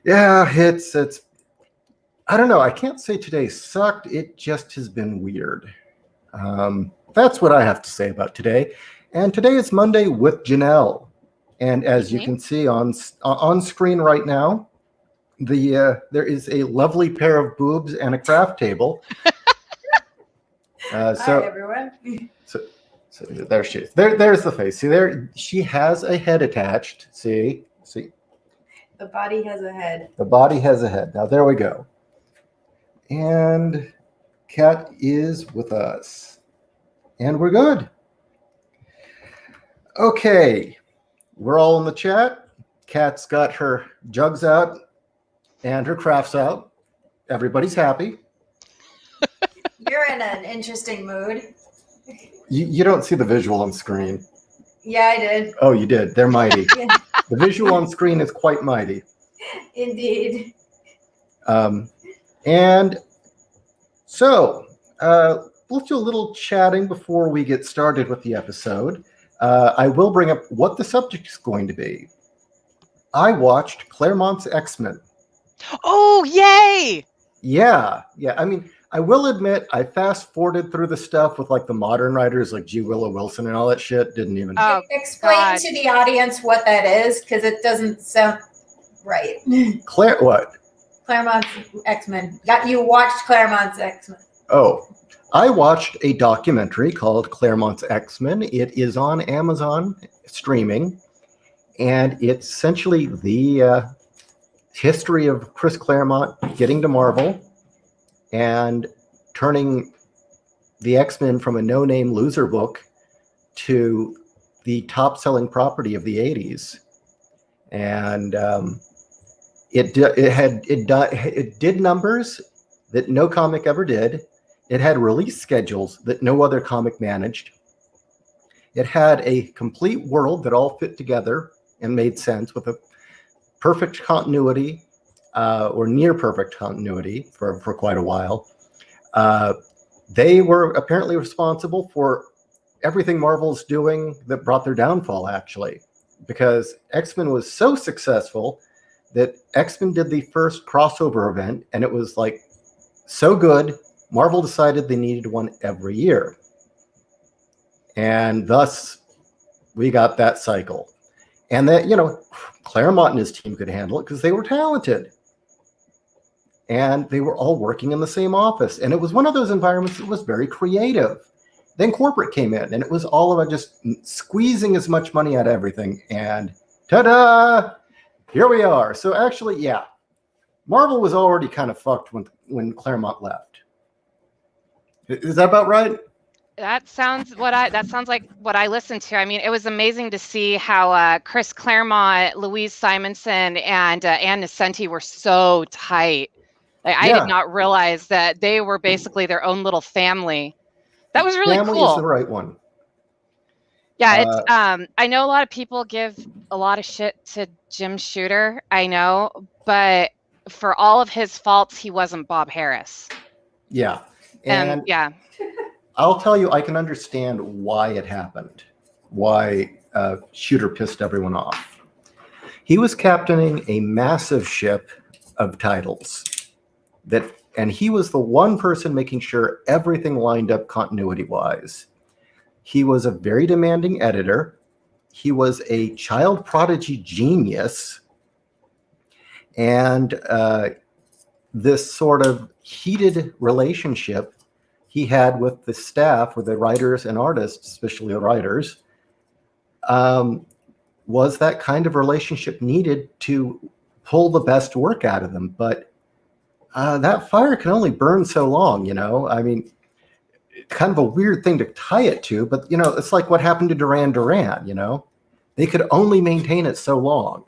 Yeah, it's I don't know. I can't say today sucked. It just has been weird. That's what I have to say about today. And today is Monday with Ginell. And as you can see on screen right now, there is a lovely pair of boobs and a craft table. Hi, everyone. So there she is. There's the face. See there, she has a head attached. See. The body has a head. The body has a head. Now there we go. And Kat is with us. And we're good. Okay. We're all in the chat. Kat's got her jugs out and her crafts out. Everybody's happy. You're in an interesting mood. You don't see the visual on screen. Yeah, I did. Oh, you did. They're mighty. The visual on screen is quite mighty. Indeed. And so let's do a little chatting before we get started with the episode. I will bring up what the subject is going to be. I watched Claremont's X-Men. Oh, yay! Yeah. I mean, I will admit, I fast-forwarded through the stuff with like the modern writers like G. Willow Wilson and all that shit. Didn't even... Explain to the audience what that is, because it doesn't sound right. What? Claremont's X-Men. You watched Claremont's X-Men. Oh, I watched a documentary called Claremont's X-Men. It is on Amazon streaming, and it's essentially the history of Chris Claremont getting to Marvel and turning the X-Men from a no-name loser book to the top-selling property of the 80s. And it did numbers that no comic ever did. It had release schedules that no other comic managed. It had a complete world that all fit together and made sense with a perfect continuity, or near perfect continuity for quite a while. They were apparently responsible for everything Marvel's doing that brought their downfall, actually, because X-Men was so successful that X-Men did the first crossover event, and it was like so good, Marvel decided they needed one every year. And thus, we got that cycle. And that, Claremont and his team could handle it because they were talented. And they were all working in the same office. And it was one of those environments that was very creative. Then corporate came in, and it was all about just squeezing as much money out of everything. And ta-da! Here we are. So actually, yeah, Marvel was already kind of fucked when Claremont left. Is that about right? That sounds like what I listened to. I mean, it was amazing to see how Chris Claremont, Louise Simonson, and Ann Nesenti were so tight. Like, I did not realize that they were basically their own little family. That was really family cool. Is the right one. Yeah, it's. I know a lot of people give a lot of shit to Jim Shooter. I know, but for all of his faults, he wasn't Bob Harris. Yeah, and yeah. I'll tell you, I can understand why it happened, why Shooter pissed everyone off. He was captaining a massive ship of titles, and he was the one person making sure everything lined up continuity-wise. He was a very demanding editor. He was a child prodigy genius. And this sort of heated relationship he had with the staff, with the writers and artists, especially the writers, was that kind of relationship needed to pull the best work out of them. But that fire can only burn so long, I mean, kind of a weird thing to tie it to, but, it's like what happened to Duran Duran, They could only maintain it so long.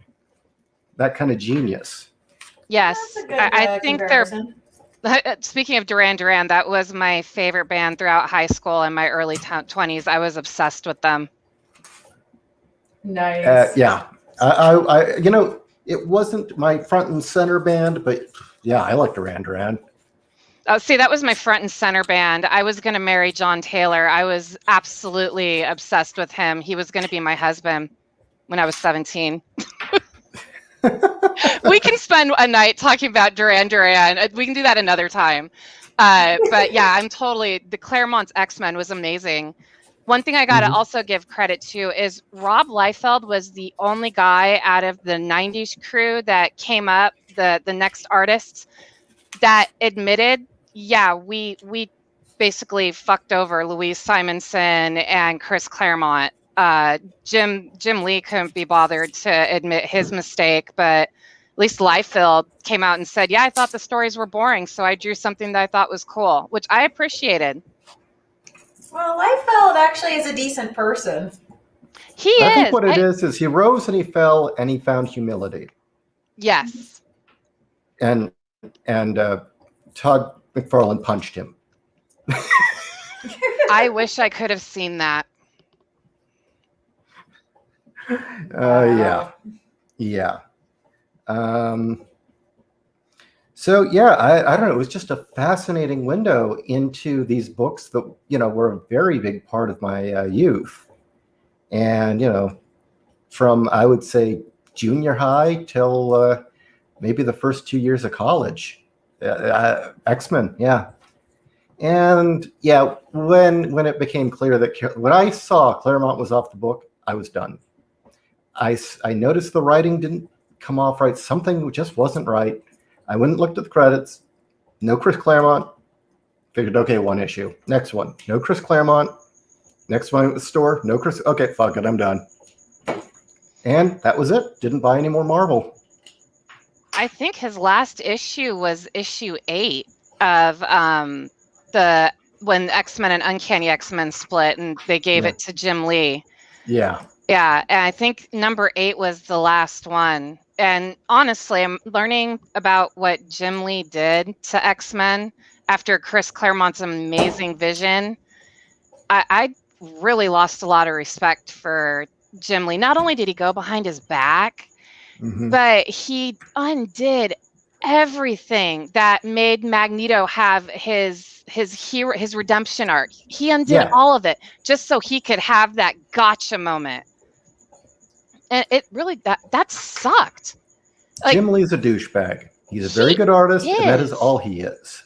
That kind of genius. Yes, I think comparison. Speaking of Duran Duran, that was my favorite band throughout high school and my early 20s. I was obsessed with them. Nice. Yeah, I it wasn't my front and center band, but yeah, I like Duran Duran. Oh, see, that was my front and center band. I was going to marry John Taylor. I was absolutely obsessed with him. He was going to be my husband when I was 17. We can spend a night talking about Duran Duran. We can do that another time. But yeah, the Claremont's X-Men was amazing. One thing I got to also give credit to is Rob Liefeld was the only guy out of the 90s crew that came up, the next artists, that admitted, yeah, we basically fucked over Louise Simonson and Chris Claremont. Jim Lee couldn't be bothered to admit his mistake, but at least Liefeld came out and said, yeah, I thought the stories were boring, so I drew something that I thought was cool, which I appreciated. Well, Liefeld actually is a decent person. I think what it is he rose and he fell and he found humility. Yes. And Todd McFarlane punched him. I wish I could have seen that. Yeah. So yeah, I don't know. It was just a fascinating window into these books that, you know, were a very big part of my youth. And, you know, from, I would say, junior high till maybe the first 2 years of college. X-Men, yeah. And yeah, when it became clear that when I saw Claremont was off the book, I was done. I noticed the writing didn't come off right. Something just wasn't right. I went and looked at the credits. No Chris Claremont. Figured, okay, one issue. Next one. No Chris Claremont. Next one at the store. No Chris. Okay, fuck it. I'm done. And that was it. Didn't buy any more Marvel. I think his last issue was issue 8 of when X-Men and Uncanny X-Men split, and they gave it to Jim Lee. Yeah. Yeah, and I think number 8 was the last one. And honestly, I'm learning about what Jim Lee did to X-Men after Chris Claremont's amazing vision. I really lost a lot of respect for Jim Lee. Not only did he go behind his back, but he undid everything that made Magneto have his redemption arc. He undid all of it just so he could have that gotcha moment. And it really that sucked. Like, Jim Lee's a douchebag. He's a very good artist, and that is all he is.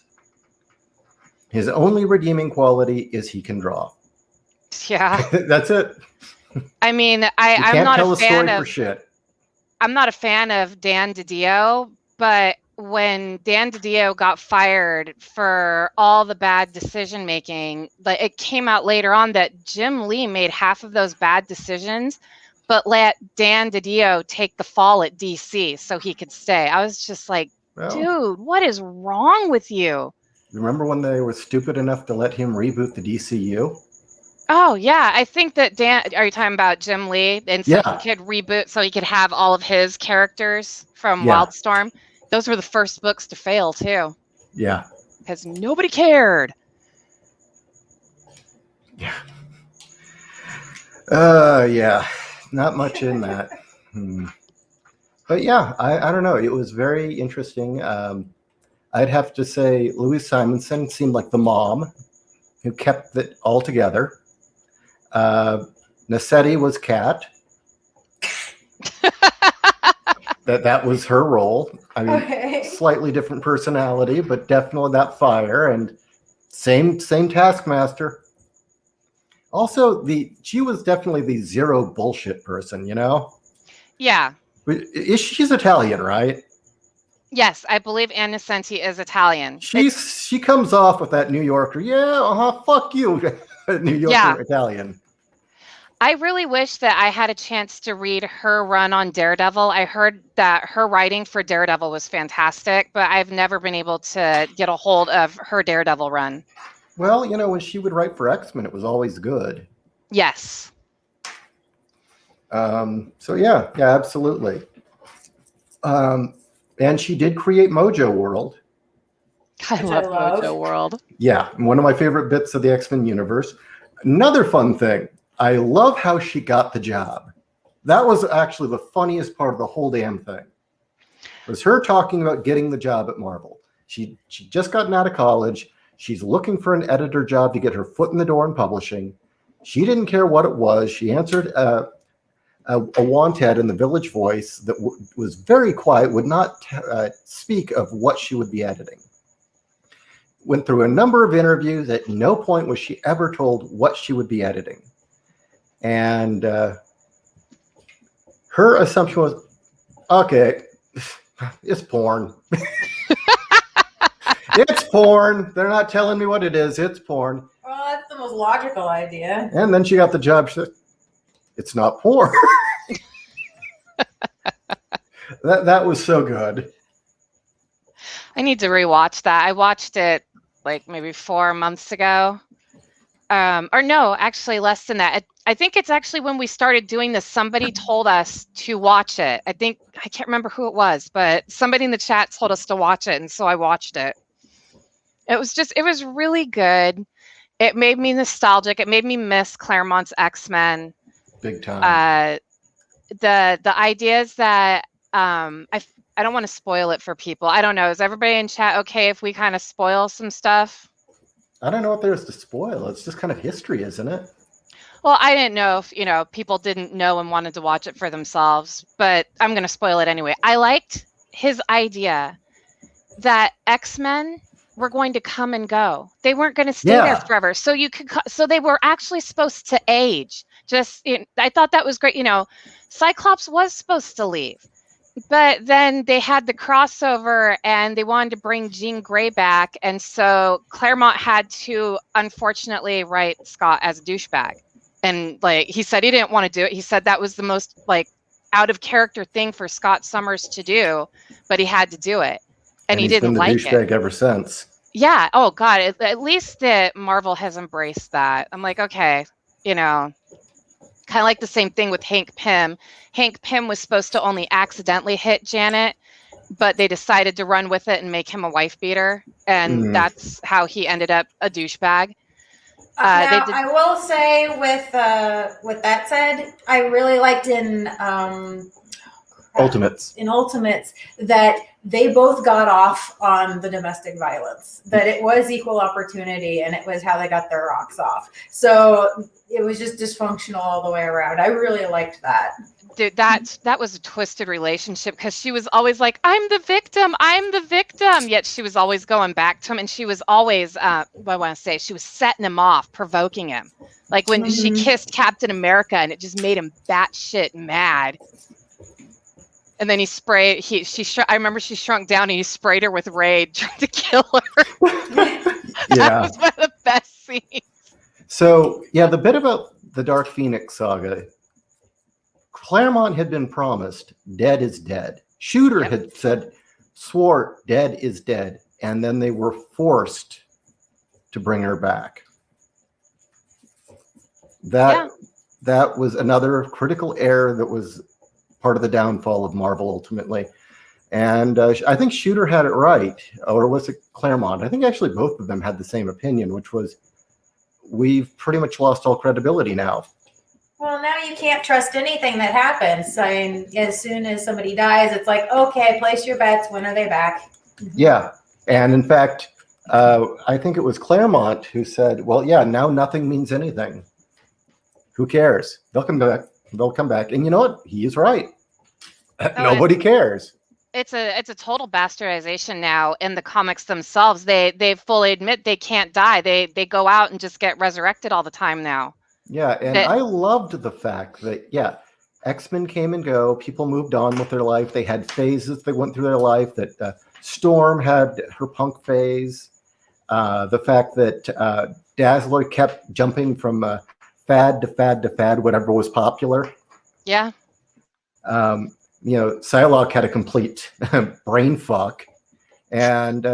His only redeeming quality is he can draw. Yeah. That's it. I mean, I'm not a fan of shit. I'm not a fan of Dan DiDio, but when Dan DiDio got fired for all the bad decision making, like, it came out later on that Jim Lee made half of those bad decisions, but let Dan DiDio take the fall at DC so he could stay. I was just like, dude, what is wrong with you? Remember when they were stupid enough to let him reboot the DCU? Oh, yeah. I think that Dan, are you talking about Jim Lee? And so he could reboot so he could have all of his characters from Wildstorm. Those were the first books to fail, too. Yeah. Because nobody cared. Yeah. Yeah. Not much in that. But yeah, I don't know. It was very interesting. I'd have to say Louise Simonson seemed like the mom who kept it all together. Nassetti was Kat. that was her role. I mean, slightly different personality, but definitely that fire, and same Taskmaster. Also, she was definitely the zero bullshit person, you know? Yeah. She's Italian, right? Yes, I believe Ann Nocenti is Italian. She comes off with that New Yorker, fuck you, New Yorker Italian. I really wish that I had a chance to read her run on Daredevil. I heard that her writing for Daredevil was fantastic, but I've never been able to get a hold of her Daredevil run. Well, you know, when she would write for X-Men, it was always good. Yes. So yeah, absolutely. And she did create Mojo World. I love Mojo World. Yeah, one of my favorite bits of the X-Men universe. Another fun thing, I love how she got the job. That was actually the funniest part of the whole damn thing. It was her talking about getting the job at Marvel. She just gotten out of college. She's looking for an editor job to get her foot in the door in publishing. She didn't care what it was. She answered a wanted in the Village Voice that was very quiet, would not speak of what she would be editing. Went through a number of interviews. At no point was she ever told what she would be editing. And her assumption was, okay, it's porn. It's porn. They're not telling me what it is. It's porn. Well, that's the most logical idea. And then she got the job. She said, it's not porn. That was so good. I need to rewatch that. I watched it like maybe 4 months ago. Or no, actually less than that. I think it's actually when we started doing this, somebody told us to watch it. I can't remember who it was, but somebody in the chat told us to watch it. And so I watched it. It was really good. It made me nostalgic. It made me miss Claremont's X-Men. Big time. The ideas that, I don't want to spoil it for people. I don't know. Is everybody in chat okay if we kind of spoil some stuff? I don't know what there is to spoil. It's just kind of history, isn't it? Well, I didn't know if, people didn't know and wanted to watch it for themselves, but I'm going to spoil it anyway. I liked his idea that X-Men were going to come and go. They weren't going to stay there forever. So so they were actually supposed to age. I thought that was great. Cyclops was supposed to leave, but then they had the crossover and they wanted to bring Jean Grey back. And so Claremont had to, unfortunately, write Scott as a douchebag. And he said he didn't want to do it. He said that was the most out of character thing for Scott Summers to do, but he had to do it. And he didn't like it. He's been the douchebag ever since. Yeah. Oh God. At least that Marvel has embraced that. I'm like, okay, kind of like the same thing with Hank Pym. Hank Pym was supposed to only accidentally hit Janet, but they decided to run with it and make him a wife beater. And that's how he ended up a douchebag. Now, I will say with that said, I really liked in Ultimates. In Ultimates that they both got off on the domestic violence, that it was equal opportunity and it was how they got their rocks off. So it was just dysfunctional all the way around. I really liked that. Dude, that was a twisted relationship because she was always like, I'm the victim. Yet she was always going back to him. And she was always, she was setting him off, provoking him. Like when she kissed Captain America and it just made him batshit mad. And then I remember she shrunk down and he sprayed her with Raid, trying to kill her. That was one of the best scenes. So, the bit about the Dark Phoenix saga, Claremont had been promised, dead is dead. Shooter had swore dead is dead. And then they were forced to bring her back. That was another critical error that was part of the downfall of Marvel ultimately. And I think Shooter had it right, or was it Claremont? I think actually both of them had the same opinion, which was, we've pretty much lost all credibility now. Well, now you can't trust anything that happens. I mean, as soon as somebody dies, it's like, okay, place your bets. When are they back? Yeah. And in fact, I think it was Claremont who said, well, now nothing means anything. Who cares? They'll come back. And you know what? He is right. Nobody cares. It's a total bastardization now in the comics themselves. They fully admit they can't die. They go out and just get resurrected all the time now. Yeah, and I loved the fact that, X-Men came and go. People moved on with their life. They had phases they went through their life. That Storm had her punk phase. The fact that Dazzler kept jumping from fad to fad to fad, whatever was popular. Yeah. Psylocke had a complete brain fuck. And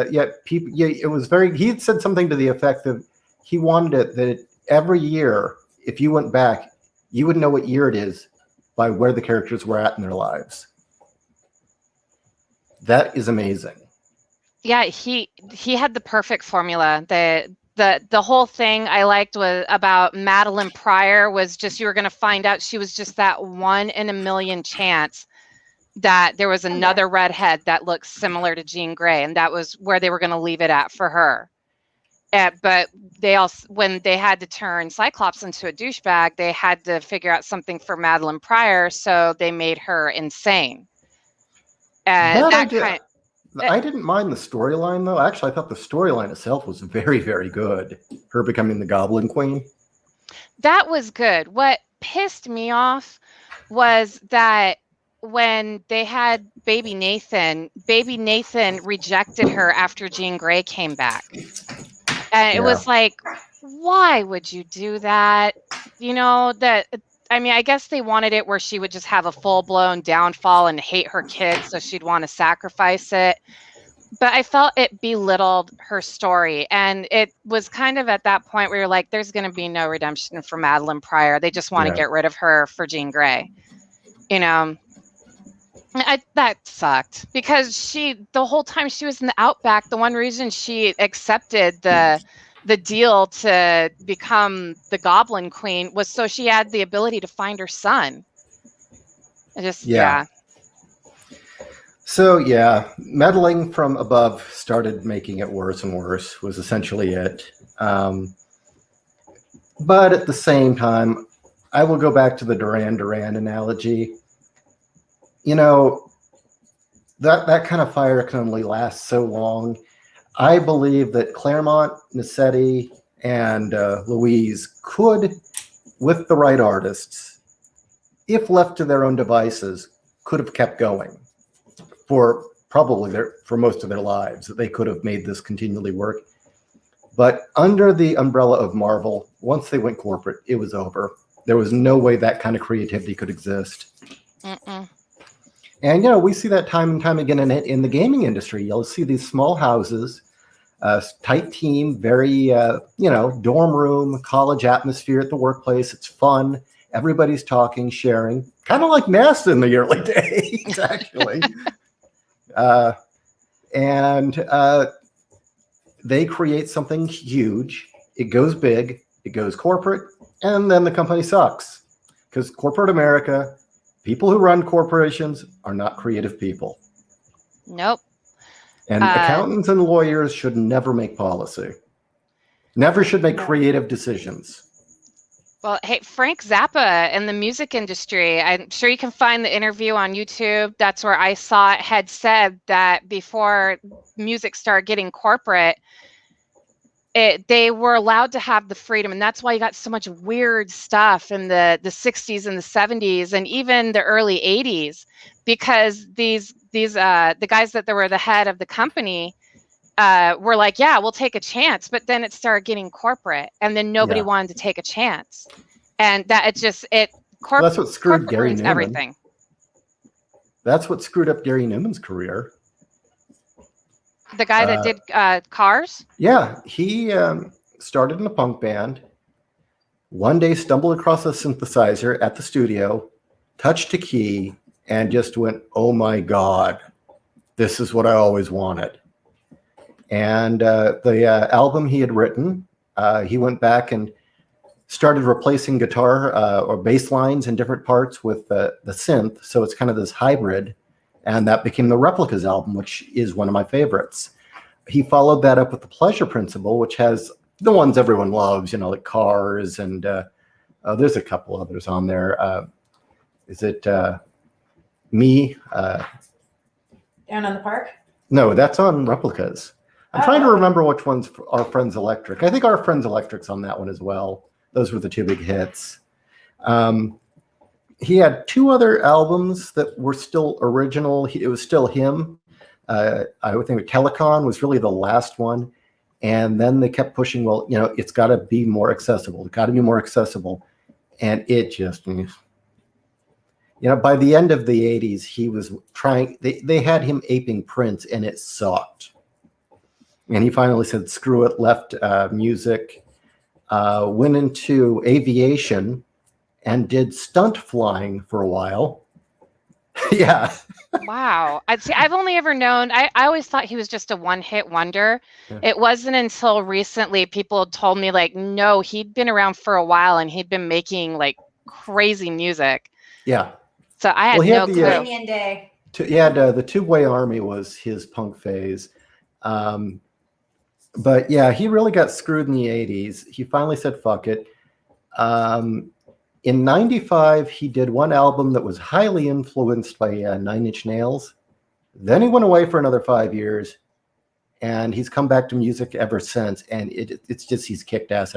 people, it was he had said something to the effect of he wanted it that every year, if you went back, you would know what year it is by where the characters were at in their lives. That is amazing. Yeah, he had the perfect formula. The whole thing I liked was about Madeline Pryor was just, you were going to find out she was just that 1 in a million chance that there was another redhead that looked similar to Jean Grey, and that was where they were going to leave it at for her. But they also, when they had to turn Cyclops into a douchebag, they had to figure out something for Madeline Pryor, so they made her insane. And I didn't mind the storyline, though. Actually, I thought the storyline itself was very, very good. Her becoming the Goblin Queen. that was good. What pissed me off was that when they had baby Nathan rejected her after Jean Grey came back. And it was like, why would you do that? I mean, I guess they wanted it where she would just have a full-blown downfall and hate her kids, so she'd want to sacrifice it. But I felt it belittled her story. And it was kind of at that point where you're like, there's going to be no redemption for Madeline Pryor. They just want to get rid of her for Jean Grey. That sucked, because the whole time she was in the Outback, the one reason she accepted the deal to become the Goblin Queen was so she had the ability to find her son. So meddling from above started making it worse and worse was essentially it. But at the same time, I will go back to the Duran Duran analogy. That kind of fire can only last so long. I believe that Claremont, Nicetti, and Louise could, with the right artists, if left to their own devices, could have kept going for most of their lives. They could have made this continually work. But under the umbrella of Marvel, once they went corporate, it was over. There was no way that kind of creativity could exist. And, we see that time and time again in the gaming industry. You'll see these small houses, tight team, very, dorm room, college atmosphere at the workplace. It's fun. Everybody's talking, sharing, kind of like NASA in the early days, actually. And they create something huge. It goes big. It goes corporate. And then the company sucks. Because corporate America, people who run corporations are not creative people. Nope. And accountants and lawyers should never make policy. Never should make creative decisions. Well, hey, Frank Zappa in the music industry, I'm sure you can find the interview on YouTube. That's where I saw it, had said that before music started getting corporate, they were allowed to have the freedom. And that's why you got so much weird stuff in the 60s and the 70s and even the early 80s, because the guys that were the head of the company were like, yeah, we'll take a chance. But then it started getting corporate, and then nobody wanted to take a chance. And that That's what screwed Gary Newman. Everything. That's what screwed up Gary Newman's career. The guy that did Cars? Yeah, he started in a punk band. One day stumbled across a synthesizer at the studio, touched a key, and just went, oh my God, this is what I always wanted. And the album he had written, he went back and started replacing guitar or bass lines in different parts with the synth. So it's kind of this hybrid. And that became the Replicas album, which is one of my favorites. He followed that up with the Pleasure Principle, which has the ones everyone loves, like Cars, and there's a couple others on there. Is it Me? Down on the Park? No, that's on Replicas. I'm trying to remember which one's Our Friends Electric. I think Our Friends Electric's on that one as well. Those were the two big hits. He had two other albums that were still original. It was still him. I would think Telecon was really the last one. And then they kept pushing, well, it's got to be more accessible. It's got to be more accessible. And it just, by the end of the 80s, he was trying, they had him aping Prince, and it sucked. And he finally said, screw it, left music, went into aviation, and did stunt flying for a while. Yeah. Wow. I've only ever known, I always thought he was just a one-hit wonder. Yeah. It wasn't until recently people told me, like, no, he'd been around for a while and he'd been making like crazy music. Yeah. So I had no clue. The Two-Way Army was his punk phase. But yeah, he really got screwed in the 80s. He finally said, fuck it. In 95, he did one album that was highly influenced by Nine Inch Nails. Then he went away for another 5 years, and he's come back to music ever since. And it's just, he's kicked ass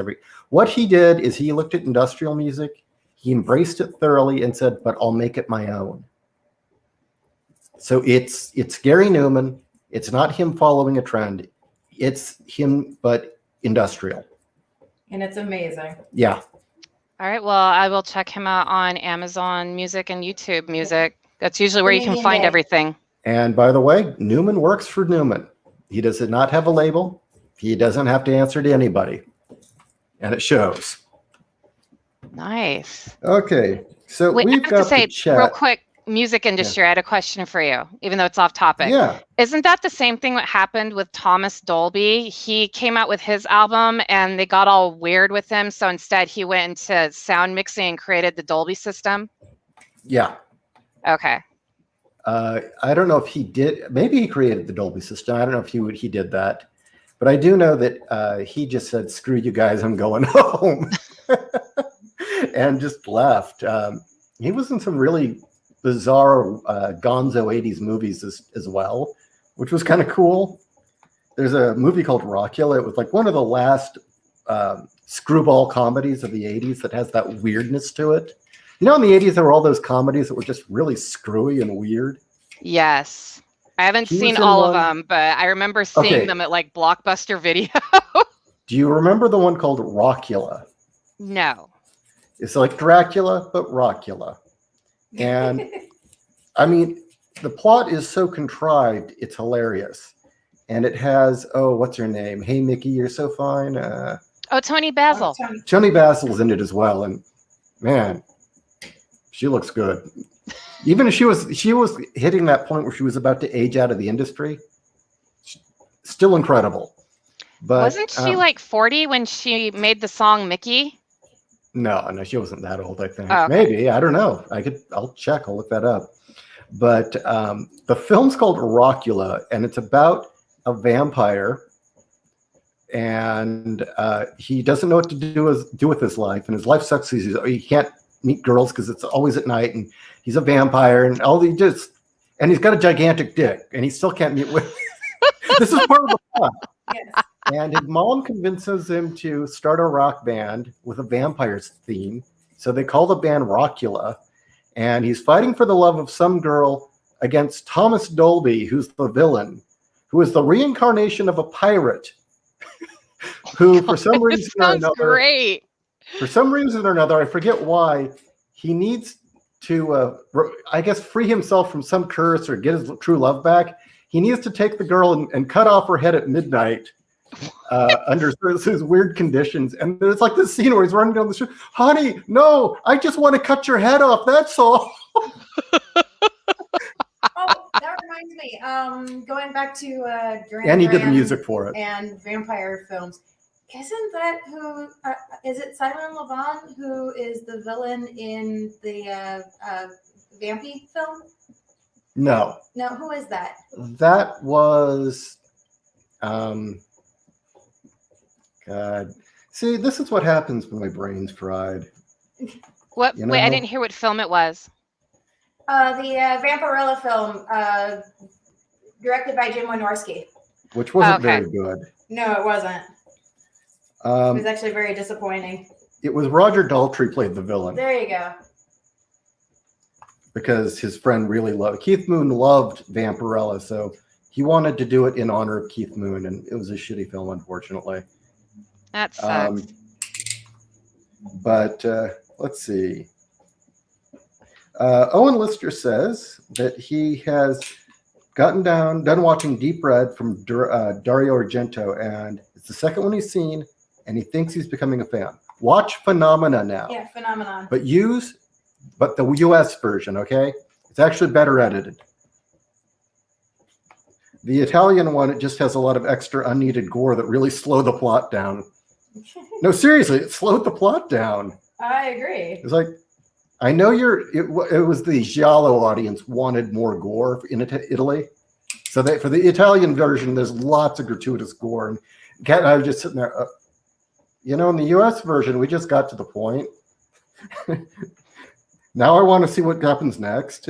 what he did is he looked at industrial music, he embraced it thoroughly and said, but I'll make it my own. So it's Gary Newman. It's not him following a trend. It's him, but industrial. And it's amazing. Yeah. All right. Well, I will check him out on Amazon Music and YouTube Music. That's usually where you can find everything. And by the way, Newman works for Newman. He does not have a label. He doesn't have to answer to anybody. And it shows. Nice. Okay. So Wait, we've I have got to say, the chat. real quick, music industry, I had a question for you, even though it's off topic. Yeah. Isn't that the same thing that happened with Thomas Dolby? He came out with his album and they got all weird with him. So instead he went into sound mixing and created the Dolby system. Yeah. Okay. I don't know if he did. Maybe he created the Dolby system. I don't know if he did that. But I do know that he just said, screw you guys, I'm going home. And just left. He was in some really bizarre gonzo 80s movies as well, which was kind of cool. There's a movie called Rockula. It was like one of the last screwball comedies of the 80s that has that weirdness to it. You know, in the 80s, there were all those comedies that were just really screwy and weird. Yes. I haven't seen all of them, but I remember seeing them at like Blockbuster Video. Do you remember the one called Rockula? No. It's like Dracula, but Rockula. And I mean, the plot is so contrived, it's hilarious. And it has, oh, what's her name? Hey, Mickey, you're so fine. Tony Basil. Tony Basil's in it as well. And man, she looks good. Even if she was hitting that point where she was about to age out of the industry, still incredible. But wasn't she like 40 when she made the song Mickey? No, she wasn't that old, I think. Oh, okay. Maybe, I don't know. I'll check, I'll look that up. But the film's called Rockula, and it's about a vampire, and he doesn't know what to do with his life, and his life sucks. He can't meet girls because it's always at night, and he's a vampire, and and he's got a gigantic dick, and he still can't meet women. This is part of the plot. Yes. And his mom convinces him to start a rock band with a vampires theme. So they call the band Rockula. And he's fighting for the love of some girl against Thomas Dolby, who's the villain, who is the reincarnation of a pirate. Who, for some reason or another, great. For some reason or another, I forget why, he needs to, I guess, free himself from some curse or get his true love back. He needs to take the girl and cut off her head at midnight. Under these weird conditions, and there's like this scene where he's running down the street. Honey, no, I just want to cut your head off. That's all. Oh, that reminds me. Going back to Duran and he did the Duran music for it. and vampire films. Isn't that who? Is it Simon Le Bon who is the villain in the Vampy film? No. No, who is that? That was. God. See, this is what happens when my brain's fried. What? You know? Wait, I didn't hear what film it was. The Vampirella film, directed by Jim Wynorski. Which wasn't very good. No, it wasn't. It was actually very disappointing. It was Roger Daltrey played the villain. There you go. Because his friend really loved Keith Moon loved Vampirella, so he wanted to do it in honor of Keith Moon, and it was a shitty film, unfortunately. That sucks. But let's see. Owen Lister says that he has done watching Deep Red from Dario Argento, and it's the second one he's seen, and he thinks he's becoming a fan. Watch Phenomena now. Yeah, Phenomenon. But the US version, okay? It's actually better edited. The Italian one, it just has a lot of extra unneeded gore that really slow the plot down. No, seriously, it slowed the plot down. I agree. It's like, I know it was the Giallo audience wanted more gore in Italy. So for the Italian version, there's lots of gratuitous gore. Kat and I were just sitting there. In the U.S. version, we just got to the point. Now I want to see what happens next.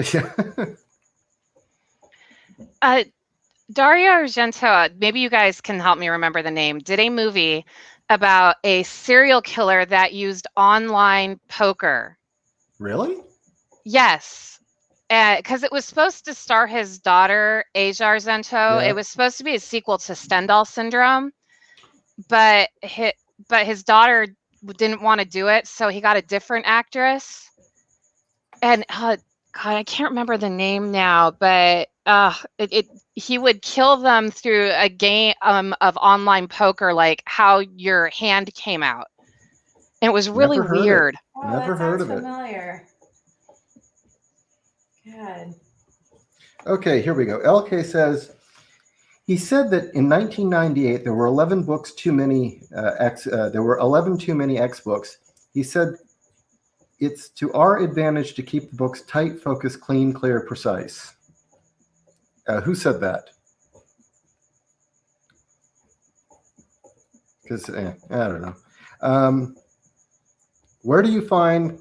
Dario Argento, maybe you guys can help me remember the name, did a movie about a serial killer that used online poker. Really? Yes. Because it was supposed to star his daughter, Asia Argento. Yeah. It was supposed to be a sequel to Stendhal Syndrome, but his daughter didn't want to do it, so he got a different actress. And God, I can't remember the name now, but he would kill them through a game of online poker, like how your hand came out. And it was really Never heard it. weird. Oh, Never that heard sounds of it. familiar. God. Okay, here we go. LK says, he said that in 1998 there were 11 books too many there were 11 too many X books. He said it's to our advantage to keep the books tight, focused, clean, clear, precise. Who said that? Because I don't know. Where do you find?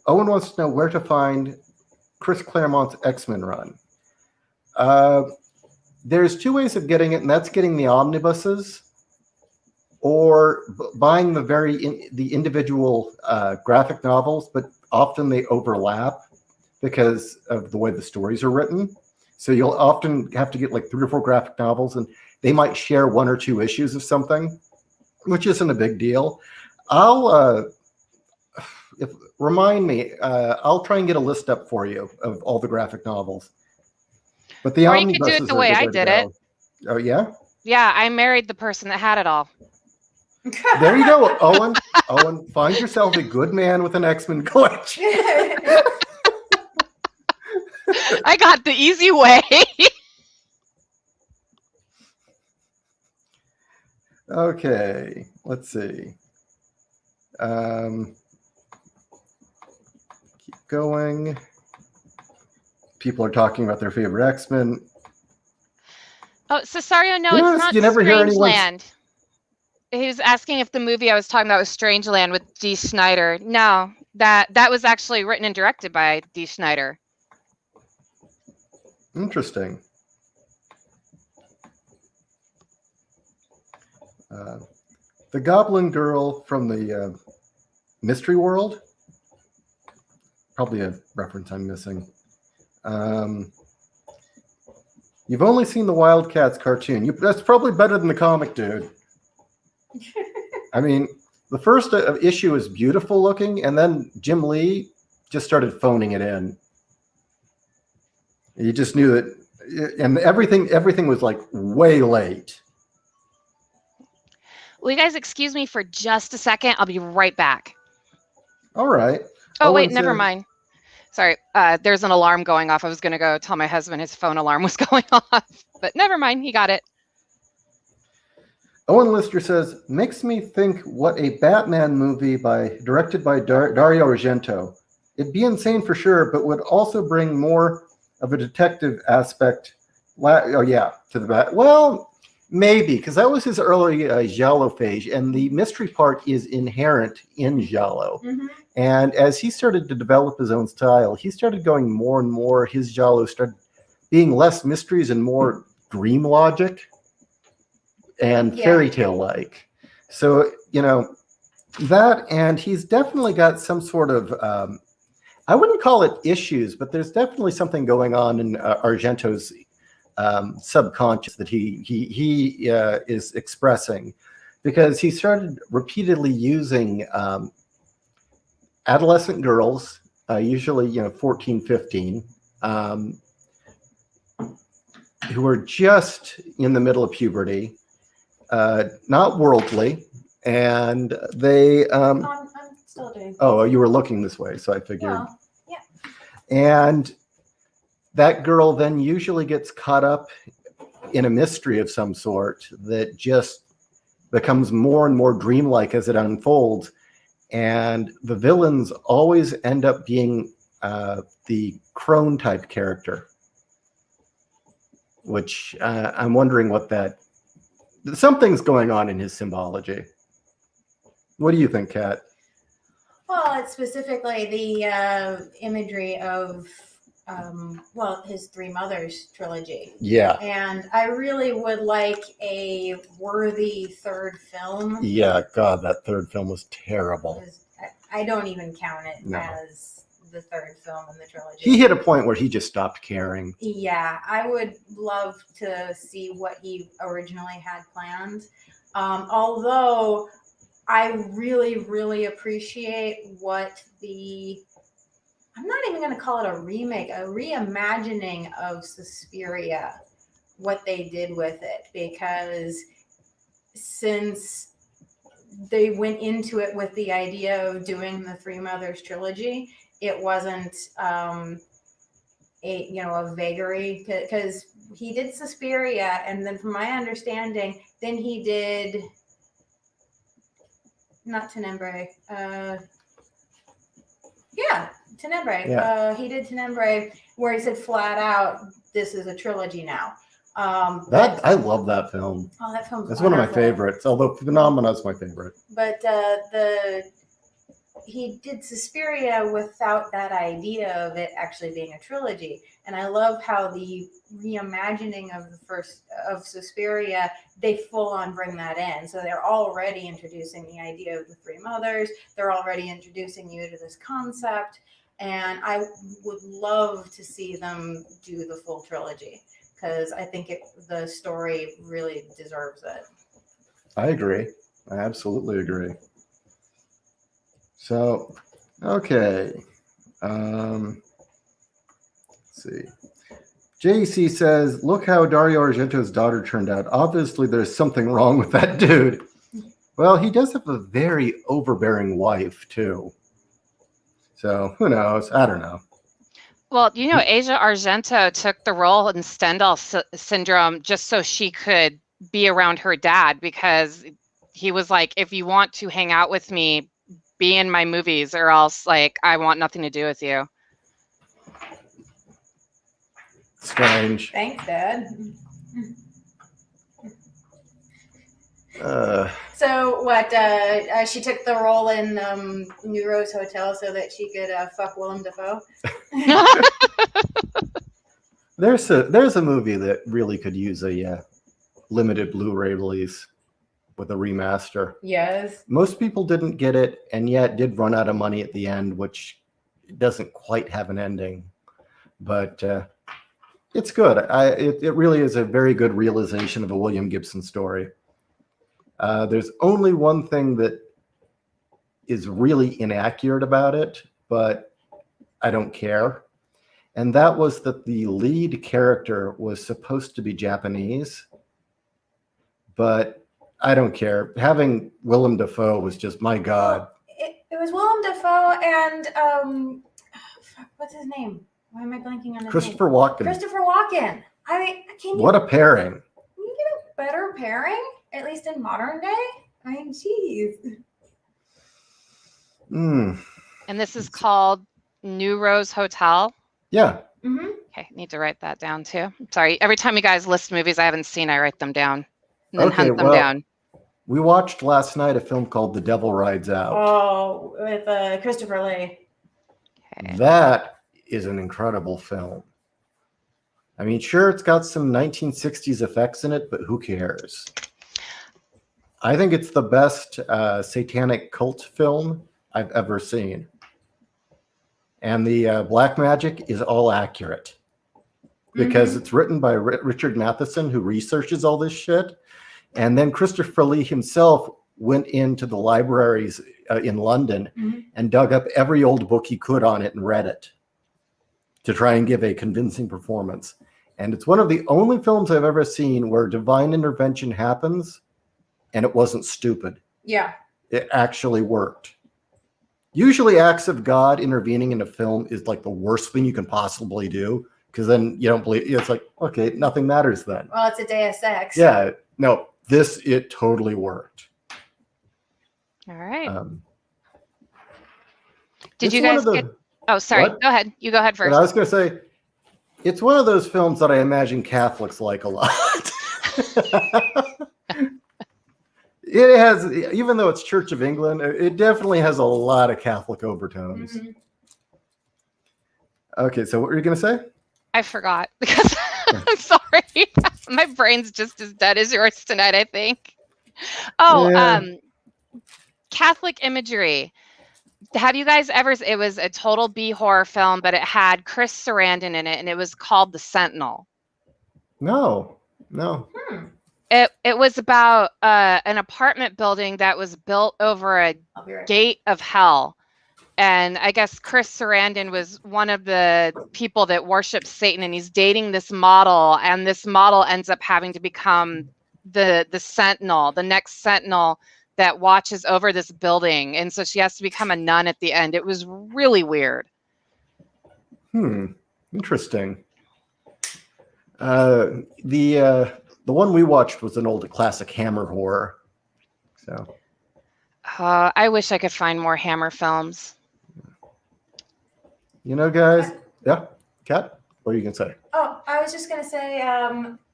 Owen wants to know where to find Chris Claremont's X-Men run. There's two ways of getting it, and that's getting the omnibuses or buying the individual graphic novels, but often they overlap because of the way the stories are written. So you'll often have to get like 3 or 4 graphic novels, and they might share 1 or 2 issues of something, which isn't a big deal. Remind me, I'll try and get a list up for you of all the graphic novels. But the Or you could do it omnibuses the are way the I to did go. it. Oh, yeah? Yeah, I married the person that had it all. There you go, Owen. Owen, find yourself a good man with an X-Men collection. I got the easy way. Okay, let's see. Keep going. People are talking about their favorite X-Men. Oh, Cesario, no, You it's notice not you never hear anyone's- Strangeland. He was asking if the movie I was talking about was Strangeland with Dee Snider. No, that was actually written and directed by Dee Snider. Interesting. The Goblin Girl from the Mystery World. Probably a reference I'm missing. You've only seen the Wildcats cartoon. That's probably better than the comic, dude. I mean, the first issue is beautiful looking, and then Jim Lee just started phoning it in. You just knew that, and everything was like way late. Will you guys excuse me for just a second? I'll be right back. All right. Oh, Owen wait, never said- mind. Sorry, there's an alarm going off. I was going to go tell my husband his phone alarm was going off, but never mind. He got it. Owen Lister says, makes me think what a Batman movie directed by Dario Argento. It'd be insane for sure, but would also bring more of a detective aspect. To the bat. Well, maybe, because that was his early Giallo phase, and the mystery part is inherent in Giallo. Mm-hmm. And as he started to develop his own style, he started going more and more. His Giallo started being less mysteries and more dream logic and fairy tale like. So, that, and he's definitely got some sort of, I wouldn't call it issues, but there's definitely something going on in Argento's subconscious that he is expressing, because he started repeatedly using adolescent girls, usually 14, 15, who are just in the middle of puberty, not worldly, and they I'm still doing. oh, you were looking this way, so I figured. Well, yeah. And that girl then usually gets caught up in a mystery of some sort that just becomes more and more dreamlike as it unfolds. And the villains always end up being the crone type character, which I'm wondering what that something's going on in his symbology. What do you think, Kat? Well, it's specifically the imagery of, his Three Mothers trilogy. Yeah. And I really would like a worthy third film. Yeah, God, that third film was terrible. I don't even count it No. as the third film in the trilogy. He hit a point where he just stopped caring. Yeah, I would love to see what he originally had planned. Although I really, really appreciate what I'm not even going to call it a remake, a reimagining of Suspiria, what they did with it, because since they went into it with the idea of doing the Three Mothers trilogy, it wasn't a vagary, because he did Suspiria, and then from my understanding, then he did not Tenebrae. Tenebrae. Yeah. He did Tenebrae, where he said flat out, "This is a trilogy now." I love that film. Oh, that film's That's one of my wonderful. favorites. Although Phenomena's my favorite. But he did Suspiria without that idea of it actually being a trilogy, and I love how the reimagining of of Suspiria, they full on bring that in. So they're already introducing the idea of the Three Mothers. They're already introducing you to this concept, and I would love to see them do the full trilogy, because I think the story really deserves it. I agree. I absolutely agree. So, okay. Let's see. JC says, look how Dario Argento's daughter turned out. Obviously, there's something wrong with that dude. Well, he does have a very overbearing wife, too. So, who knows? I don't know. Well, Asia Argento took the role in Stendhal syndrome just so she could be around her dad, because he was like, if you want to hang out with me, be in my movies, or else I want nothing to do with you. Strange. Thanks, Dad. So what? She took the role in New Rose Hotel so that she could fuck Willem Dafoe. there's a movie that really could use a limited Blu-ray release with a remaster. Yes. Most people didn't get it, and yet did run out of money at the end, which doesn't quite have an ending. But it's good. It really is a very good realization of a William Gibson story. There's only one thing that is really inaccurate about it, but I don't care. And that was that the lead character was supposed to be Japanese, but I don't care. Having Willem Dafoe was just, my God. It was Willem Dafoe and what's his name? Why am I blanking on his Christopher name? Walken. Christopher Walken. I mean, What a pairing. Can you get a better pairing, at least in modern day? I mean, geez. Mm. And this is called New Rose Hotel. Yeah. Mm-hmm. Okay, need to write that down too. Sorry, every time you guys list movies I haven't seen, I write them down and then hunt them down. We watched last night a film called The Devil Rides Out. Oh, with Christopher Lee. Okay. That is an incredible film. I mean, sure, it's got some 1960s effects in it, but who cares? I think it's the best satanic cult film I've ever seen. And the black magic is all accurate because it's written by Richard Matheson, who researches all this shit. And then Christopher Lee himself went into the libraries in London and dug up every old book he could on it and read it to try and give a convincing performance. And it's one of the only films I've ever seen where divine intervention happens and it wasn't stupid. Yeah. It actually worked. Usually acts of God intervening in a film is like the worst thing you can possibly do, because then you don't believe. It's like, okay, nothing matters then. Well, it's a Deus Ex. Yeah. No, it totally worked. All right. it's Did you one guys of the- get? Oh, sorry. What? Go ahead. You go ahead But first. I was going to say, it's one of those films that I imagine Catholics like a lot. It has, even though it's Church of England, it definitely has a lot of Catholic overtones. Mm-hmm. Okay, so what were you going to say? I forgot because I'm sorry. My brain's just as dead as yours tonight, I think. Oh, Yeah. Catholic imagery. Have you guys ever? It was a total B horror film, but it had Chris Sarandon in it, and it was called The Sentinel. No. It was about an apartment building that was built over a I'll be right back. gate of hell. And I guess Chris Sarandon was one of the people that worships Satan, and he's dating this model, and this model ends up having to become the sentinel, the next sentinel that watches over this building. And so she has to become a nun at the end. It was really weird. Interesting. The one we watched was an old classic Hammer horror. So I wish I could find more Hammer films. you know, guys. Yeah, Kat, what are you gonna say? Oh, I was just gonna say,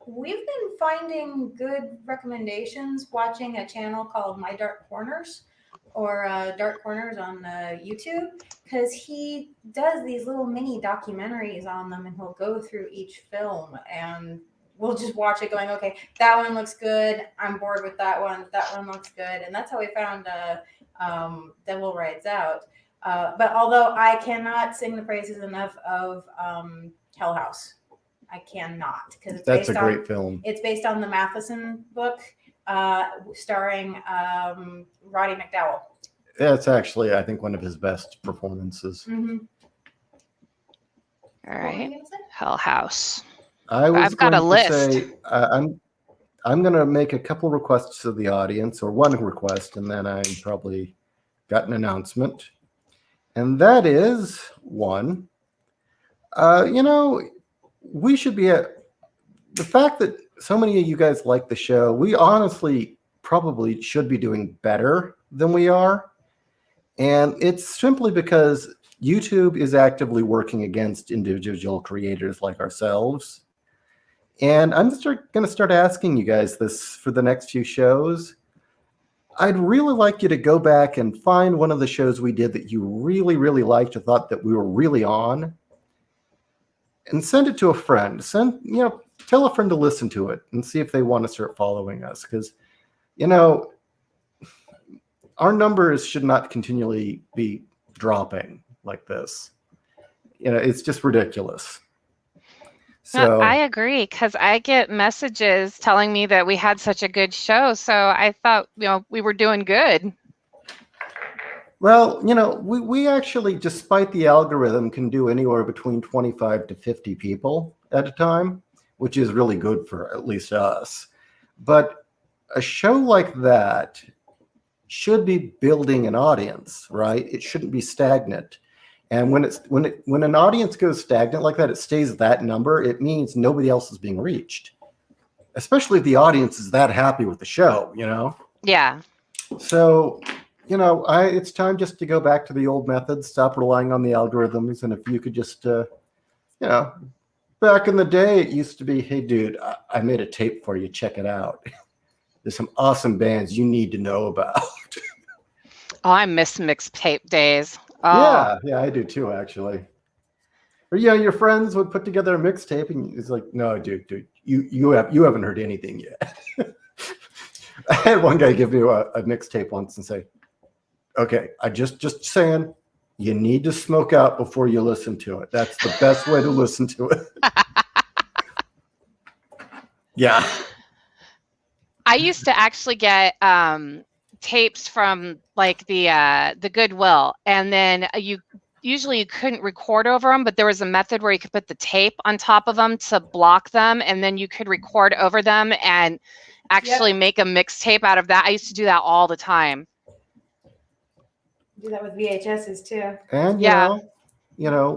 we've been finding good recommendations watching a channel called My Dark Corners, or Dark Corners on YouTube, because he does these little mini documentaries on them, and he'll go through each film, and we'll just watch it going, okay, that one looks good, I'm bored with that one looks good. And that's how we found Devil Rides Out. But although I cannot sing the praises enough of Hell House, I cannot, because That's a great film. It's based on the Matheson book, starring Roddy McDowall. That's actually, I think, one of his best performances. Mm-hmm. All right, Hell House. I've got a list. Say, I'm going to make a couple requests to the audience, or one request, and then I probably got an announcement. And that is one. We should be the fact that so many of you guys like the show, we honestly probably should be doing better than we are. And it's simply because YouTube is actively working against individual creators like ourselves. And I'm going to start asking you guys this for the next few shows. I'd really like you to go back and find one of the shows we did that you really, really liked or thought that we were really on, and send it to a friend. Tell a friend to listen to it and see if they want to start following us. Because, our numbers should not continually be dropping like this. It's just ridiculous. So No, I agree, because I get messages telling me that we had such a good show. So I thought, we were doing good. well, we actually, despite the algorithm, can do anywhere between 25 to 50 people at a time, which is really good for at least us. But a show like that should be building an audience, right? It shouldn't be stagnant. And when an audience goes stagnant like that, it stays at that number. It means nobody else is being reached, especially if the audience is that happy with the show, Yeah. So, it's time just to go back to the old methods, stop relying on the algorithms. And if you could just, back in the day, it used to be, hey, dude, I made a tape for you. Check it out. There's some awesome bands you need to know about. Oh, I miss mixtape days. Oh. Yeah, I do too, actually. Or your friends would put together a mixtape, and it's like, no, dude, you haven't heard anything yet. I had one guy give me a mixtape once and say, okay, I just saying, you need to smoke out before you listen to it. That's the best way to listen to it. Yeah. I used to actually get tapes from like the Goodwill, and then you couldn't record over them, but there was a method where you could put the tape on top of them to block them, and then you could record over them and actually make a mixtape out of that. I used to do that all the time. Do that with VHSs too. And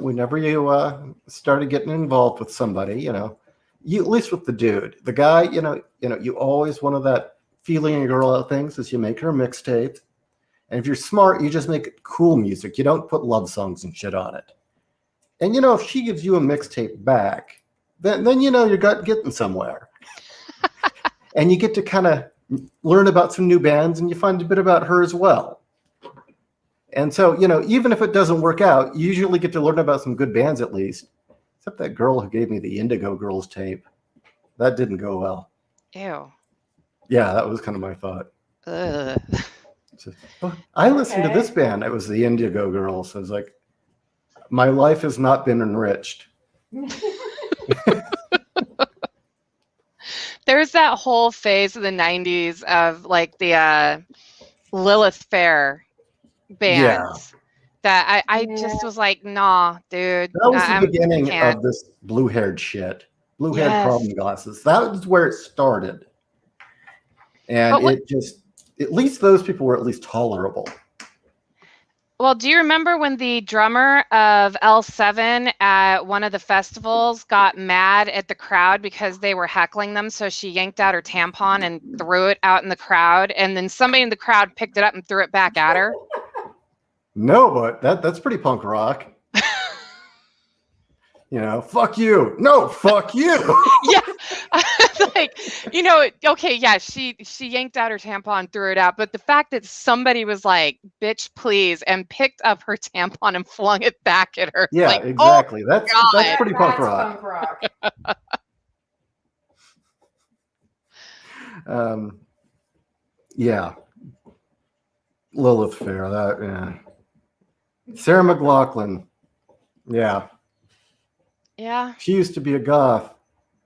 whenever you started getting involved with somebody, you, at least with the dude, the guy, you always wanted that feeling in girl out things as you make her a mixtape. And if you're smart, you just make cool music. You don't put love songs and shit on it. And if she gives you a mixtape back, then you're getting somewhere. And you get to kind of learn about some new bands, and you find a bit about her as well. And so, you know, even if it doesn't work out, you usually get to learn about some good bands at least. Except that girl who gave me the Indigo Girls tape. That didn't go well. Ew. Yeah, that was kind of my thought. Ugh. So, oh, I listened to this band. It was the Indigo Girls. I was like, my life has not been enriched. There's that whole phase of the 90s of like the Lilith Fair bands that I just was like, nah, dude. That was the beginning of this blue-haired shit. Blue-haired problem glasses. That was where it started. And it just, at least those people were at least tolerable. Well, do you remember when the drummer of L7 at one of the festivals got mad at the crowd because they were heckling them? So she yanked out her tampon and threw it out in the crowd. And then somebody in the crowd picked it up and threw it back at her. No, but that's pretty punk rock. You know, fuck you. No, fuck you. Yeah. Like, you know, okay, yeah, she yanked out her tampon, threw it out. But the fact that somebody was like, bitch, please, and picked up her tampon and flung it back at her. Yeah, like, exactly. Oh, that's pretty punk rock. Yeah. Lilith Fair, that, yeah. Sarah McLachlan. Yeah. Yeah. She used to be a goth.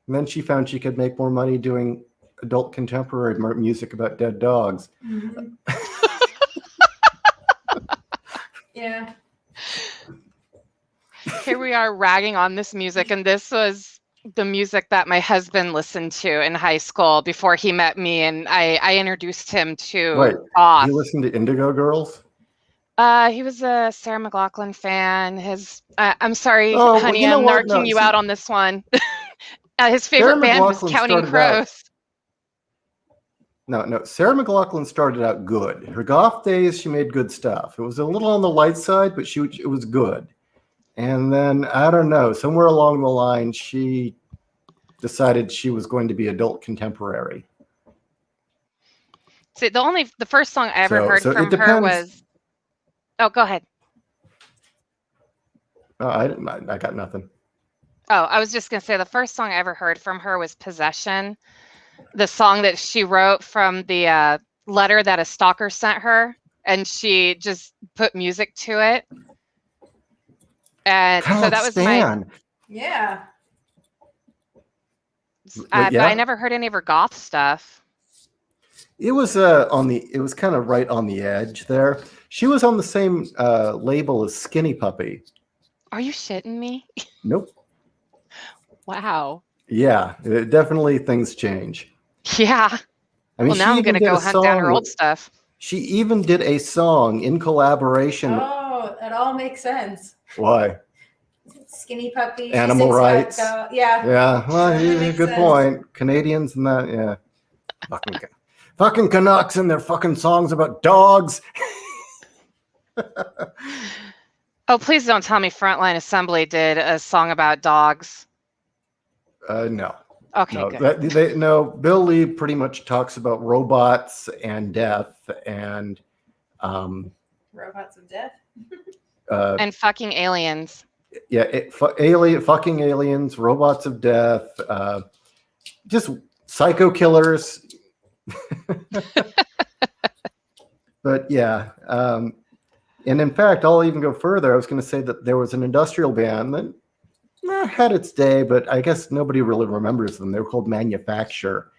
And then she found she could make more money doing adult contemporary music about dead dogs. Mm-hmm. Yeah. Here we are ragging on this music, and this was the music that my husband listened to in high school before he met me, and I introduced him to goth. You listened to Indigo Girls? He was a Sarah McLachlan fan. I'm sorry, honey, I'm narking you out on this one. His favorite band was Counting Crows. No. Sarah McLachlan started out good. Her goth days, she made good stuff. It was a little on the light side, but it was good. And then, I don't know, somewhere along the line, she decided she was going to be adult contemporary. See, the first song I ever heard from her was... Oh, go ahead. Oh, I got nothing. Oh, I was just going to say the first song I ever heard from her was Possession, the song that she wrote from the letter that a stalker sent her, and she just put music to it. And so that was my... Yeah. But I never heard any of her goth stuff. It was it was kind of right on the edge there. She was on the same label as Skinny Puppy. Are you shitting me? Nope. Wow. Yeah, definitely things change. Yeah. I mean, well, now I'm going to go hunt down her old stuff. She even did a song in collaboration. Oh, that all makes sense. Why? Skinny Puppy. Animal rights. Yeah. Yeah. Well, good point. Canadians and that. Yeah. Fucking Canucks and their fucking songs about dogs. Oh, please don't tell me Frontline Assembly did a song about dogs. No. Okay, no, good. No, Bill Lee pretty much talks about robots and death and robots of death. And fucking aliens. Yeah, fucking aliens, robots of death, just psycho killers. But yeah, and in fact, I'll even go further. I was going to say that there was an industrial band that had its day, but I guess nobody really remembers them. They were called Manufacture.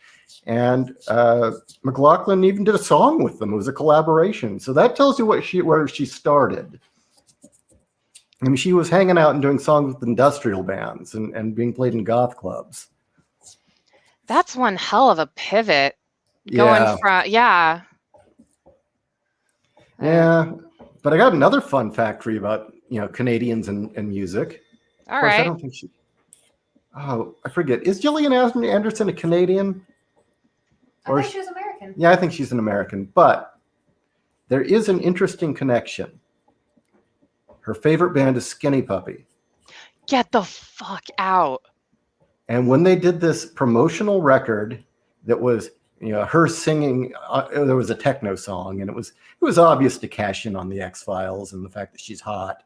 And McLachlan even did a song with them. It was a collaboration. So that tells you where she started. I mean, she was hanging out and doing songs with industrial bands and being played in goth clubs. That's one hell of a pivot. Going from, yeah. Yeah. But I got another fun fact for you about, Canadians and music. All right. I don't think she... Oh, I forget. Is Gillian Anderson a Canadian? I think she was American. Yeah, I think she's an American. But there is an interesting connection. Her favorite band is Skinny Puppy. Get the fuck out. And when they did this promotional record that was You know, her singing. There was a techno song, and it was obvious to cash in on the X-Files and the fact that she's hot,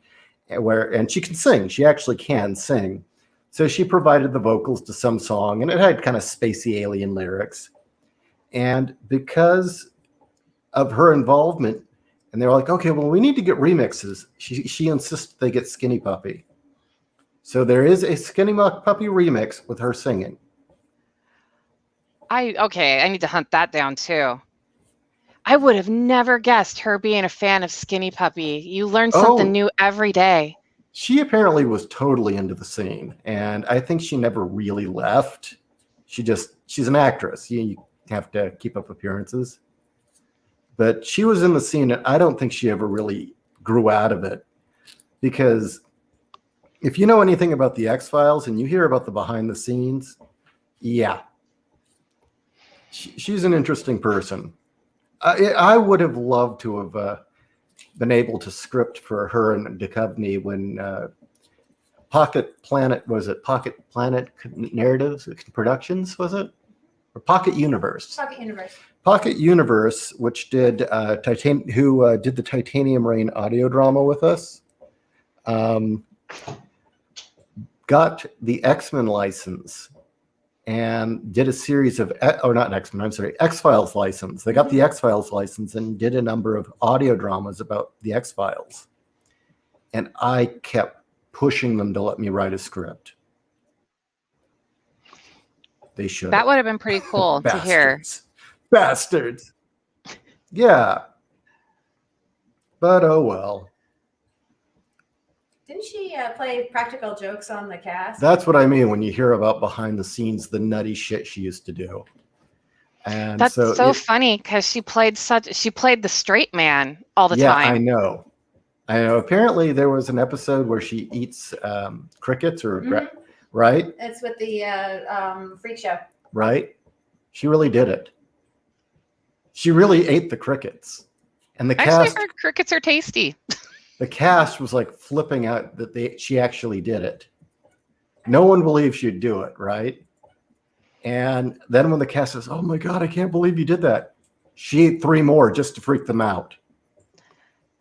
and she can sing. She actually can sing. So she provided the vocals to some song, and it had kind of spacey alien lyrics. And because of her involvement, and they were like, okay, well, we need to get remixes. She insists they get Skinny Puppy. So there is a Skinny Puppy remix with her singing. Okay, I need to hunt that down too. I would have never guessed her being a fan of Skinny Puppy. You learn something new every day. She apparently was totally into the scene, and I think she never really left. She's an actress. You have to keep up appearances. But she was in the scene, and I don't think she ever really grew out of it. Because if you know anything about the X-Files and you hear about the behind the scenes, yeah. She's an interesting person. I would have loved to have been able to script for her and Duchovny when Pocket Planet Narratives Productions, was it? Or Pocket Universe? Pocket Universe. Pocket Universe, which did who did the Titanium Rain audio drama with us, got the X-Men license and did a series of, or not X-Men, I'm sorry, X-Files license. They got the X-Files license and did a number of audio dramas about the X-Files. And I kept pushing them to let me write a script. They should. That would have been pretty cool to hear. Bastards. Yeah. But oh well. Didn't she play practical jokes on the cast? That's what I mean when you hear about behind the scenes, the nutty shit she used to do. And that's so funny because she played the straight man all the time. Yeah, I know. Apparently there was an episode where she eats crickets or right? It's with the freak show. Right? She really did it. She really ate the crickets. And the Actually, cast, heard crickets are tasty. The cast was like flipping out that she actually did it. No one believed she'd do it, right? And then when the cast says, "Oh my God, I can't believe you did that," she ate 3 more just to freak them out.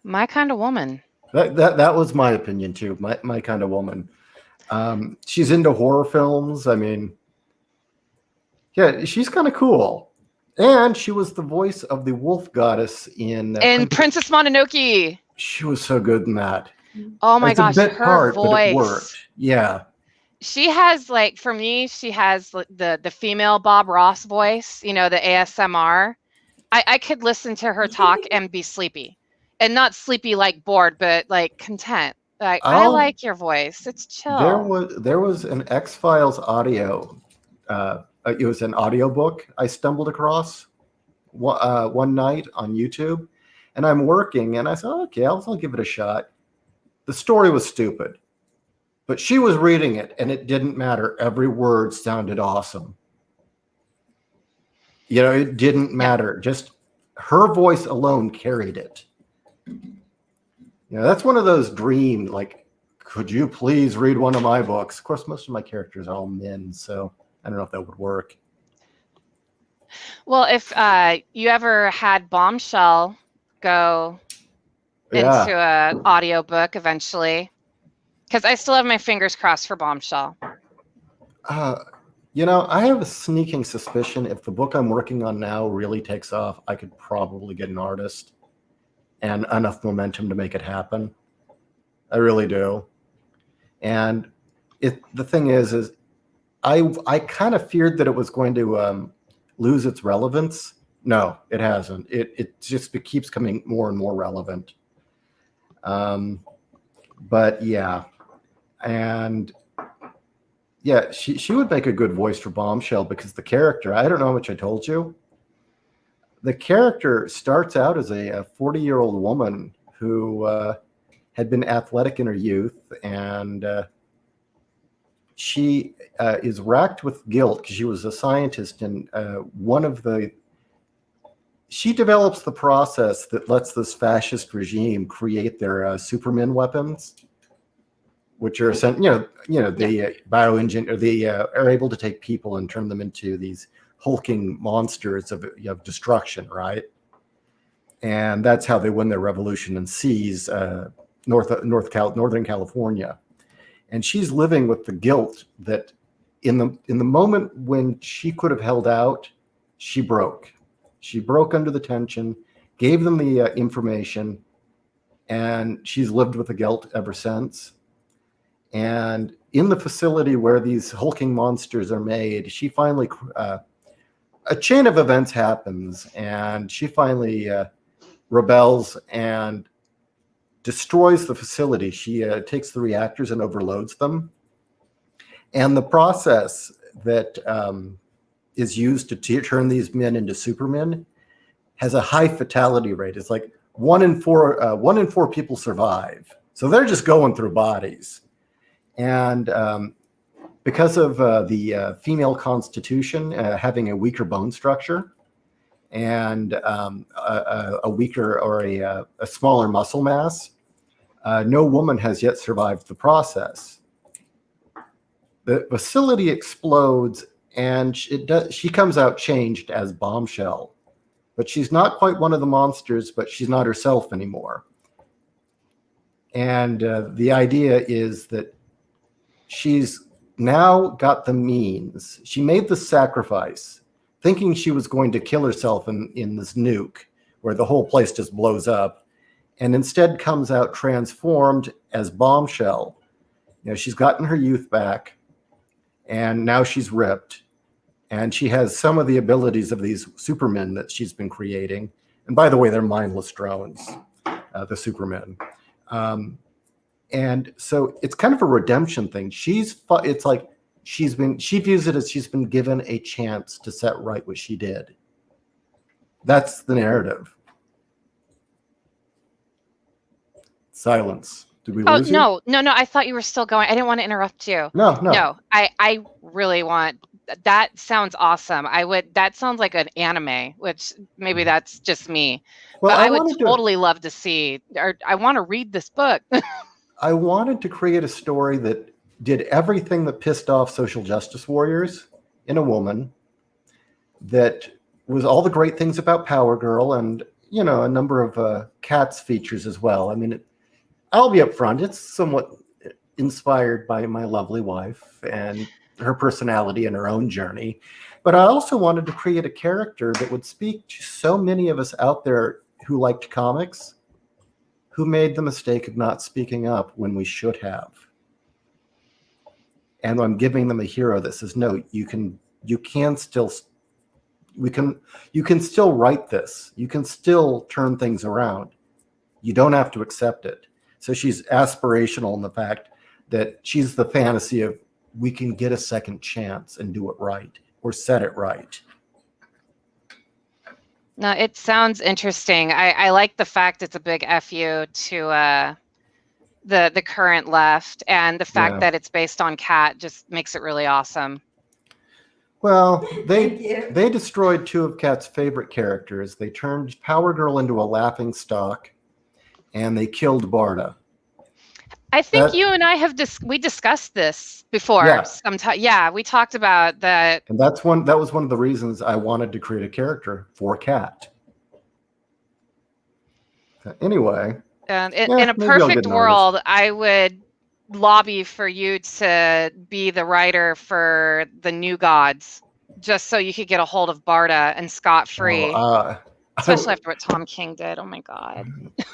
My kind of woman. That was my opinion too. My kind of woman. She's into horror films. I mean, yeah, she's kind of cool. And she was the voice of the wolf goddess in Princess Mononoke. She was so good in that. Oh my gosh, her voice. But it worked. Yeah. She has, like, for me, she has the female Bob Ross voice, you know, the ASMR. I could listen to her talk and be sleepy. And not sleepy like bored, but like content. Like, I like your voice. It's chill. There was an X-Files audio. It was an audiobook I stumbled across one night on YouTube. And I'm working, and I said, okay, I'll give it a shot. The story was stupid. But she was reading it, and it didn't matter. Every word sounded awesome. You know, it didn't matter. Just her voice alone carried it. You know, that's one of those dream, like, could you please read one of my books? Of course, most of my characters are all men, so I don't know if that would work. Well, if you ever had Bombshell go into an audiobook eventually, because I still have my fingers crossed for Bombshell. You know, I have a sneaking suspicion if the book I'm working on now really takes off, I could probably get an artist and enough momentum to make it happen. I really do. And the thing is I kind of feared that it was going to lose its relevance. No, it hasn't. It just keeps coming more and more relevant. But yeah, and yeah, she would make a good voice for Bombshell because the character, I don't know how much I told you. The character starts out as a 40-year-old woman who had been athletic in her youth, and she is racked with guilt because she was a scientist, and she develops the process that lets this fascist regime create their Superman weapons, which are the bioengine, or they are able to take people and turn them into these hulking monsters of destruction, right? And that's how they win their revolution and seize Northern California. And she's living with the guilt that in the moment when she could have held out, she broke. She broke under the tension, gave them the information, and she's lived with the guilt ever since. And in the facility where these hulking monsters are made, she finally, a chain of events happens, and she finally rebels and destroys the facility. She takes the reactors and overloads them. And the process that is used to turn these men into supermen has a high fatality rate. It's like 1 in 4 people survive. So they're just going through bodies. And because of the female constitution having a weaker bone structure and a weaker or a smaller muscle mass, no woman has yet survived the process. The facility explodes, and she comes out changed as Bombshell. But she's not quite one of the monsters, but she's not herself anymore. And the idea is that she's now got the means. She made the sacrifice, thinking she was going to kill herself in this nuke, where the whole place just blows up, and instead comes out transformed as Bombshell. She's gotten her youth back, and now she's ripped, and she has some of the abilities of these supermen that she's been creating. And by the way, they're mindless drones, the supermen. And so it's kind of a redemption thing. It's like she views it as she's been given a chance to set right what she did. That's the narrative. Silence. Did we lose you? No. I thought you were still going. I didn't want to interrupt you. No. I really want. That sounds awesome. That sounds like an anime, which maybe that's just me. Well, but I would totally love to see, or I want to read this book. I wanted to create a story that did everything that pissed off social justice warriors in a woman, that was all the great things about Power Girl, and a number of Kat's features as well. I mean, I'll be upfront, it's somewhat inspired by my lovely wife and her personality and her own journey. But I also wanted to create a character that would speak to so many of us out there who liked comics, who made the mistake of not speaking up when we should have. And I'm giving them a hero that says, no, you can still write this. You can still turn things around. You don't have to accept it. So she's aspirational in the fact that she's the fantasy of, we can get a second chance and do it right, or set it right. No, it sounds interesting. I like the fact it's a big FU to the current left, and the fact that it's based on Kat just makes it really awesome. Well, they destroyed 2 of Kat's favorite characters. They turned Power Girl into a laughing stock, and they killed Barda. I think you and I have we discussed this before. Yeah. We talked about that. And that was one of the reasons I wanted to create a character for Kat. Anyway. In a perfect world, I would lobby for you to be the writer for the New Gods, just so you could get a hold of Barda and scot-free. Especially after what Tom King did. Oh my God.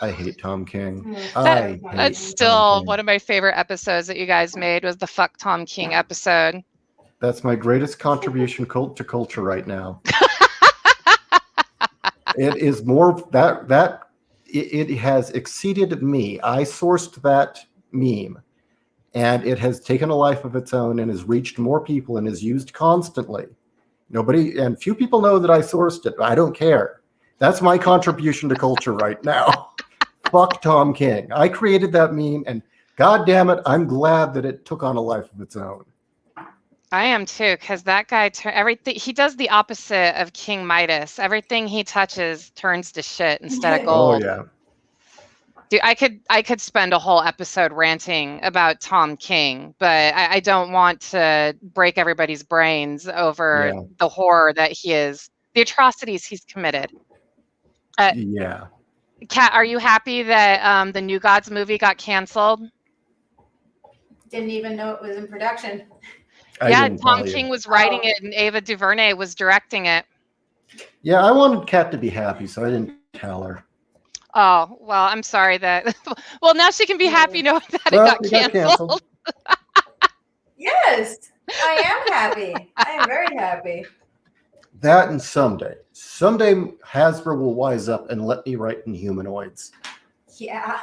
I hate Tom King. That's still one of my favorite episodes that you guys made, was the Fuck Tom King episode. That's my greatest contribution to culture right now. It is more it has exceeded me. I sourced that meme, and it has taken a life of its own and has reached more people and is used constantly. Few people know that I sourced it. I don't care. That's my contribution to culture right now. Fuck Tom King. I created that meme, and God damn it, I'm glad that it took on a life of its own. I am too, because that guy, everything he does the opposite of King Midas. Everything he touches turns to shit instead of gold. Oh yeah. Dude, I could spend a whole episode ranting about Tom King, but I don't want to break everybody's brains over Yeah. the horror that he is, the atrocities he's committed. Yeah. Kat, are you happy that the New Gods movie got canceled? Didn't even know it was in production. Yeah, didn't Tom tell you. King was writing it and Ava DuVernay was directing it. Yeah, I wanted Kat to be happy, so I didn't tell her. Oh, well, I'm sorry that. Well, now she can be happy knowing that Well, it got canceled. Yes, I am happy. I am very happy. That and someday. Someday Hasbro will wise up and let me write in humanoids. Yeah.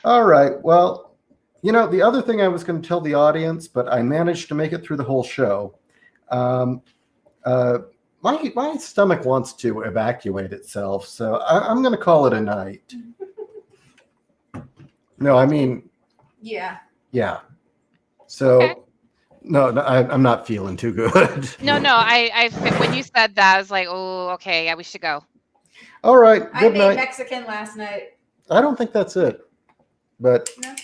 All right. Well, you know, the other thing I was going to tell the audience, but I managed to make it through the whole show. My stomach wants to evacuate itself, so I'm going to call it a night. No, I mean, Yeah. yeah. So, Okay. no, I'm not feeling too good. No, I when you said that, I was like, oh, okay, yeah, we should go. All right. I Good made night. Mexican last night. I don't think that's it, but No?